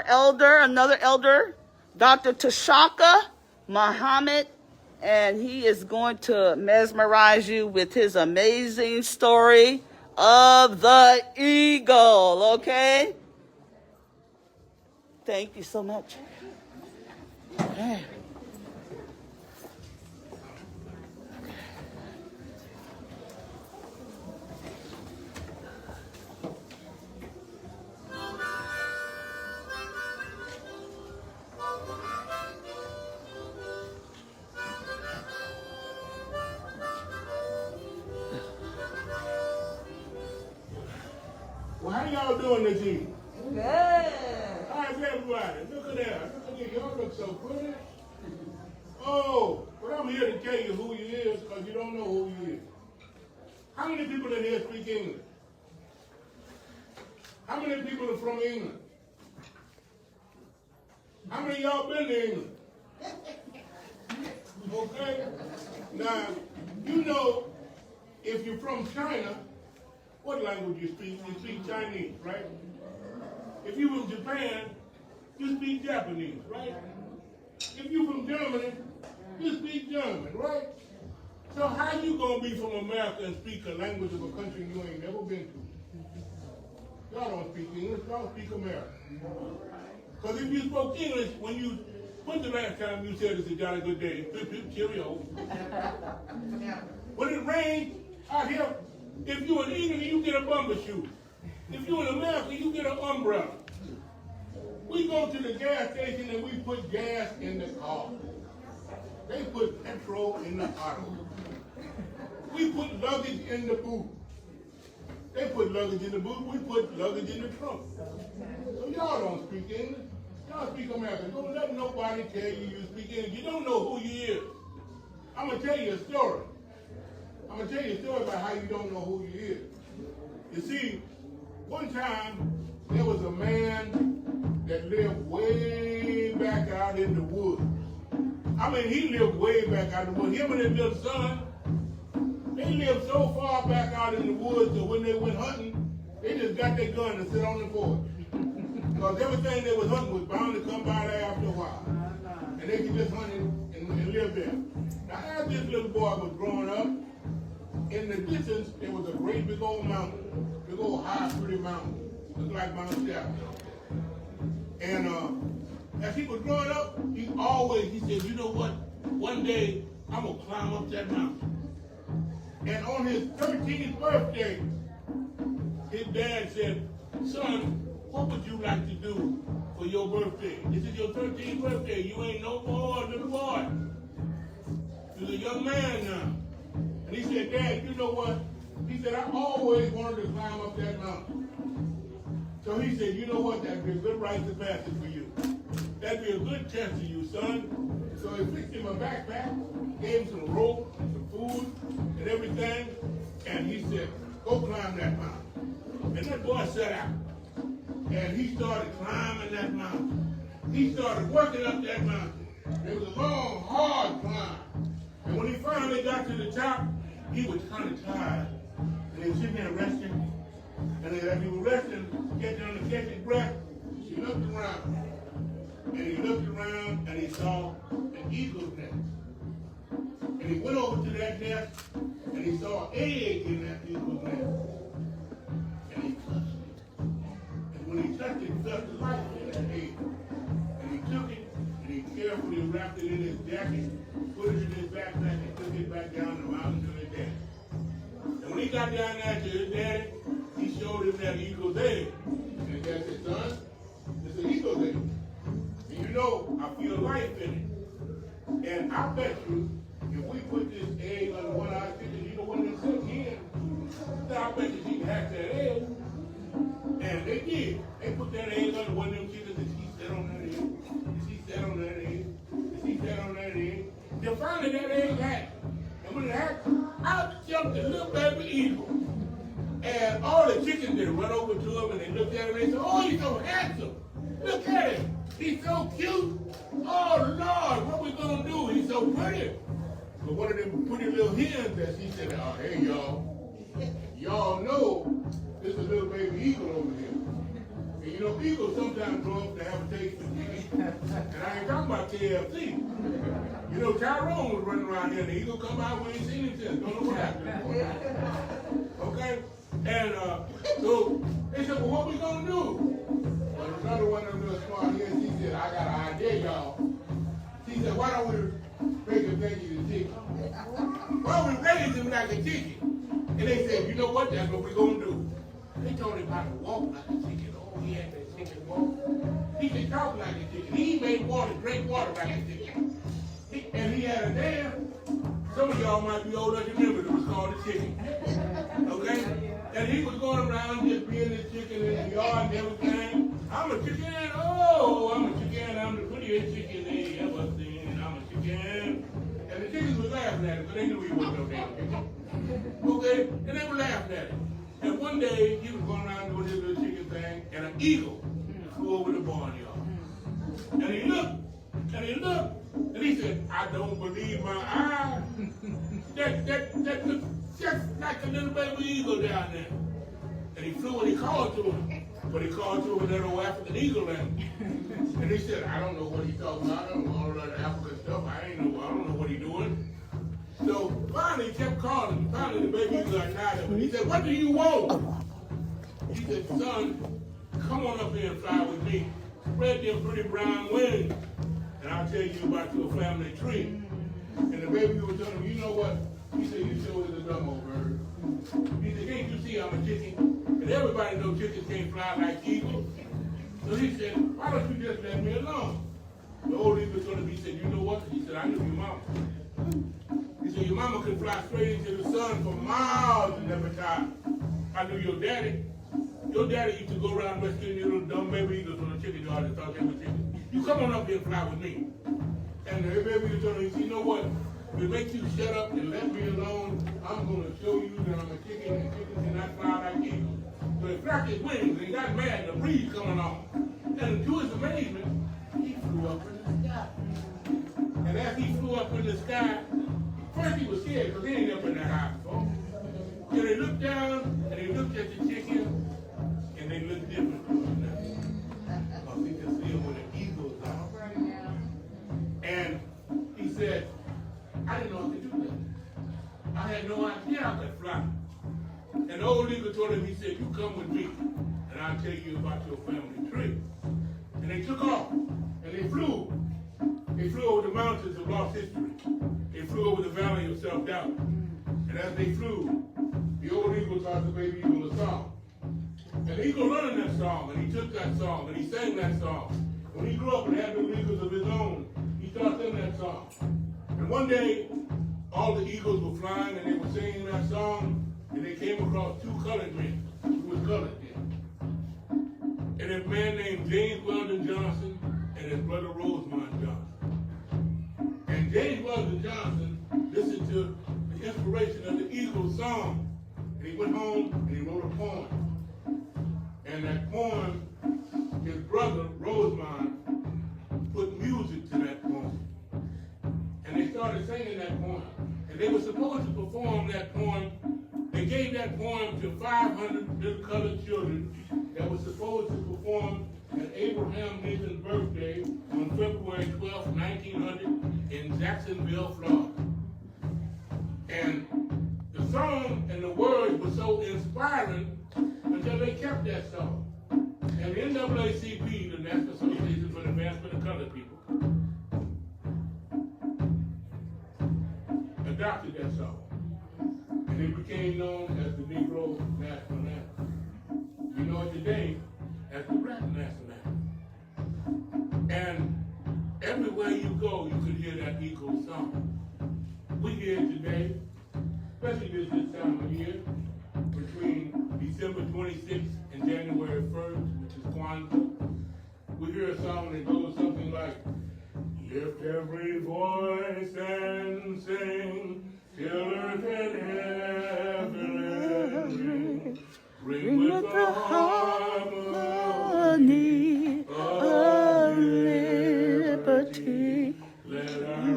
Another elder, Dr. TChaka Muhammed, and he is going to mesmerize you with his amazing story of the eagle, okay? Thank you so much. Okay. Well, how y'all doing this evening? Good. How's everybody? Look at that. Look at you. Y'all look so pretty. Oh, but I'm here to tell you who you is because you don't know who you is. How many people in here speak English? How many people are from England? How many of y'all been to England? Okay? Now, you know, if you're from China, what language you speak? You speak Chinese, right? If you from Japan, you speak Japanese, right? If you from Germany, you speak German, right? So how you gonna be from America and speak a language of a country you ain't never been to? Y'all don't speak English, y'all speak American. Because if you spoke English, when's the last time you said it's a jolly good day? Cheerio. When it rains out here, if you're in England, you get a bumper shoe. If you're in America, you get an umbrella. We go to the gas station and we put gas in the car. They put petrol in the auto. We put luggage in the boot. They put luggage in the boot, we put luggage in the trunk. So y'all don't speak English. Y'all speak American. Don't let nobody tell you speak English. You don't know who you is. I'm going to tell you a story. I'm going to tell you a story about how you don't know who you is. You see, one time there was a man that lived way back out in the woods. I mean, he lived way back out in the woods. Him and his little son, they lived so far back out in the woods that when they went hunting, they just got their gun and sit on the porch. Because everything they was hunting was bound to come by there after a while. And they could just hunt and live there. Now, as this little boy was growing up, in the distance, there was a great big old mountain. Big old high, pretty mountain. Looked like Mount Shasta. And as he was growing up, he said, you know what? One day, I'm going to climb up that mountain. And on his 13th birthday, his dad said, son, what would you like to do for your birthday? This is your 13th birthday. You ain't no more little boy. You're a young man now. And he said, Dad, you know what? He said, I always wanted to climb up that mountain. So he said, you know what? That'd be a good rite of passage for you. That'd be a good test for you, son. So he fixed him a backpack, gave him some rope, some food, and everything. And he said, go climb that mountain. And that boy set out. And he started climbing that mountain. He started working up that mountain. It was a long, hard climb. And when he finally got to the top, he was kind of tired. And he was sitting there resting. And as he was resting, getting on to catch his breath, he looked around. And he looked around and he saw an eagle's nest. And he went over to that nest and he saw an egg in that eagle's nest. And he touched it. And when he touched it, he felt the life in that egg. And he took it and he carefully wrapped it in his jacket, put it in his backpack, and took it back down the mountain to his daddy. And when he got down there to his daddy, he showed him that eagle's egg. And his dad said, son, it's an eagle's egg. And you know, I feel life in it. And I bet you, if we put this egg under one of our chickens, you know what they said here? I bet you she can hatch that egg. And they did. They put that egg under one of them chickens and she sat on that egg. And she sat on that egg. And she sat on that egg. Then finally that egg hatched. And when it hatched, out jumped the little baby eagle. And all the chickens, they run over to him and they looked at him and they said, oh, he's so handsome. Look at him. He's so cute. Oh, Lord, what we going to do? He's so pretty. But one of them pretty little hens that she said, oh, hey, y'all. Y'all know this is a little baby eagle over here. And you know, eagles sometimes grow up to have a taste for chicken. And I ain't talking about KFC. You know, Tyrone was running around here, and the eagle come out, we ain't seen him since. Don't know what happened. Okay? And so they said, well, what we gonna do? Well, another one of them little smart here, she said, I got an idea, y'all. She said, why don't we make a veggie to chicken? Why don't we raise him like a chicken? And they said, you know what, that's what we're gonna do. They told him how to walk like a chicken. Oh, he had that chicken walk. He could talk like a chicken. He made water, drink water like a chicken. And he had a dam. Some of y'all might be old enough to remember it was called a chicken. Okay? And he was going around just being this chicken in the yard and everything. I'm a chicken. Oh, I'm a chicken. I'm the prettiest chicken they ever seen. I'm a chicken. And the chickens were laughing at him, but they knew he wasn't no damn chicken. Okay? And they were laughing at him. And one day, he was going around doing his little chicken thing, and an eagle flew over the barnyard. And he looked, and he looked, and he said, I don't believe my eyes. That looks just like a little baby eagle down there. And he flew and he called to him. But he called to him with that old African eagle language. And he said, I don't know what he's talking about. I don't know all that African stuff. I don't know what he's doing. So finally he kept calling. Finally the baby eagle got tired of it. He said, what do you want? He said, son, come on up here and fly with me. Spread them pretty brown wings. And I'll tell you about your family tree. And the baby eagle told him, you know what? He said, you sure is a dumb old bird. He said, can't you see I'm a chicken? And everybody knows chickens can't fly like eagles. So he said, why don't you just let me alone? The old eagle told him, he said, you know what? He said, I knew your mama. He said, your mama could fly straight into the sun for miles and never die. I knew your daddy. Your daddy used to go around rescuing your little dumb baby eagles from the chicken yard and thought they were chickens. You come on up here and fly with me. And the baby eagle told him, he said, you know what? To make you shut up and let me alone, I'm going to show you that I'm a chicken and chickens cannot fly like eagles. So he flapped his wings and he got mad and the breeze coming on. And to his amazement, he flew up in the sky. And as he flew up in the sky, first he was scared because he ain't up in that high before. And he looked down and he looked at the chicken and they looked different to him now. Because he could see them with the eagles on. And he said, I didn't know I could do that. I had no idea I could fly. And the old eagle told him, he said, you come with me, and I'll tell you about your family tree. And they took off, and they flew. They flew over the mountains of lost history. They flew over the valley of self-doubt. And as they flew, the old eagle taught the baby eagle a song. And the eagle learned that song, and he took that song, and he sang that song. When he grew up and had little eagles of his own, he taught them that song. And one day, all the eagles were flying and they were singing that song, and they came across two colored men who was colored then. And a man named James Weldon Johnson and his brother Rosemont Johnson. And James Weldon Johnson listened to the inspiration of the eagle's song. And he went home and he wrote a poem. And that poem, his brother Rosemont put music to that poem. And they started singing that poem. And they were supposed to perform that poem. They gave that poem to 500 little colored children that were supposed to perform at Abraham Lincoln's birthday on February 12, 1900 in Jacksonville, Florida. And the song and the words were so inspiring until they kept that song. And the NAACP, the National Association for the Advancement of Colored People, adopted that song. And it became known as the Negro National Anthem. We know it today as the Black National Anthem. And everywhere you go, you could hear that eagle song. We hear it today, especially this time of year, between December 26th and January 1st, which is Kwanzaa. We hear a song that goes something like, lift every voice and sing, till earth and heaven ring. Ring with the harmony of liberty. Let our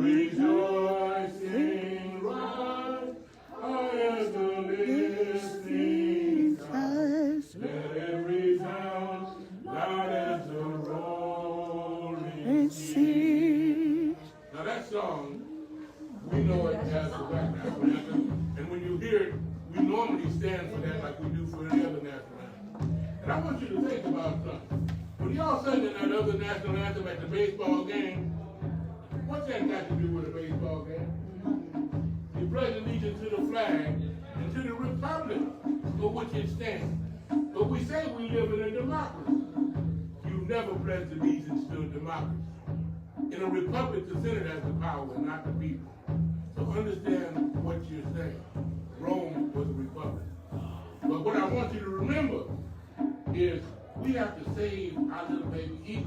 rejoicing rise high as the listening skies. Let every sound siege. Now that song, we know it as the black national anthem, and when you hear it, we normally stand for that like we do for any other national anthem. And I want you to think about something. When y'all singing that other national anthem at the baseball game, what's that got to do with a baseball game? You pledge allegiance to the flag and to the republic for which it stands. But we say we live in a democracy. You never pledged allegiance to a democracy. In a republic, the Senate has the power, not the people. So understand what you're saying. Rome was a republic. But what I want you to remember is we have to save our little baby eagles.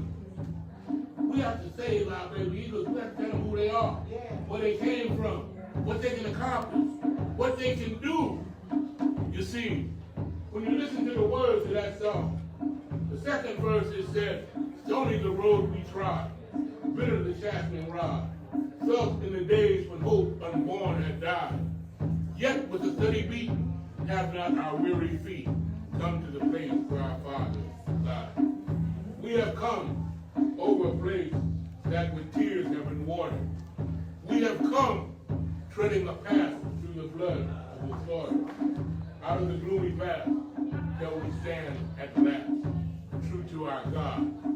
We have to save our baby eagles. We have to tell them who they are, where they came from, what they can accomplish, what they can do. You see, when you listen to the words of that song, the second verse it said, "Stony the road we trod, bitter the chastening rod, felt in the days when hope unborn had died. Yet with a steady beat, have not our weary feet come to the place where our fathers died." We have come over a place that with tears have been watered. We have come treading a path through the blood of the slaughter. Out of the gloomy path shall we stand at last, true to our God.